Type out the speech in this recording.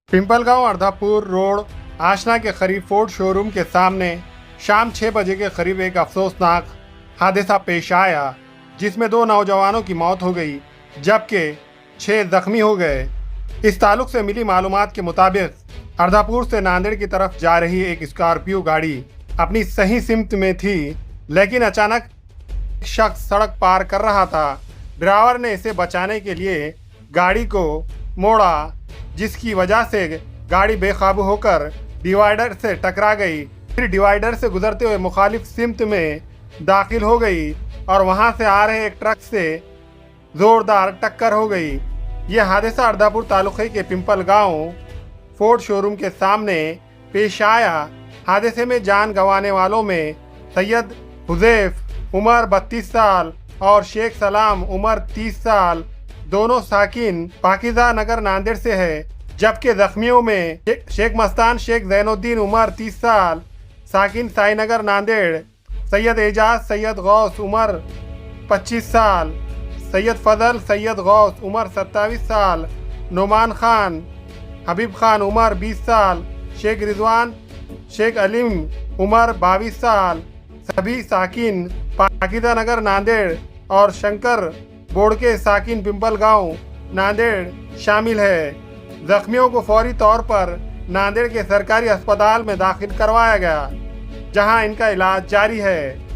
Pimpalgaon Ardhapur road आशना के करीब Ford showroom के सामने शाम 6 बजे के करीब एक अफसोसनाक हादसा पेश आया, जिसमें 2 नौजवानों की मौत हो गई जबकि 6 जख्मी हो गए। इस ताल्लुक से मिली मालूमात के मुताबिक अर्धापुर से नांदेड़ की तरफ जा रही एक स्कॉर्पियो गाड़ी अपनी सही सिमत में थी, लेकिन अचानक एक शख्स सड़क पार कर रहा था। ड्राइवर ने इसे बचाने के लिए गाड़ी को मोड़ा, जिसकी वजह से गाड़ी बेकाबू होकर डिवाइडर से टकरा गई। फिर डिवाइडर से गुजरते हुए मुखालिफ सिमत में दाखिल हो गई और वहां से आ रहे एक ट्रक से जोरदार टक्कर हो गई। यह हादसा अर्धापुर तालुके के पिंपलगांव फोर्ड शोरूम के सामने पेश आया। हादसे में जान गंवाने वालों में सैयद हुजैफ उम्र 32 साल और शेख सलाम उम्र 30 साल दोनों साकिन पाकिजा नगर नांदेड़ से है, जबकि जख्मियों में शेख मस्तान शेख जैनुद्दीन उम्र 30 साल साकिन साईनगर नांदेड़, सैयद एजाज सैयद गौस उम्र 25 साल, सैयद फजल सैयद गौस उम्र 27 साल, नुमान खान हबीब खान उम्र 20 साल, शेख रिजवान शेख अलीम उम्र 22 साल, सभी साकिन पाकिजा नगर नांदेड़ और शंकर बोड़के साकिन पिंपलगांव नांदेड़ शामिल है। जख्मियों को फौरी तौर पर नांदेड़ के सरकारी अस्पताल में दाखिल करवाया गया, जहां इनका इलाज जारी है।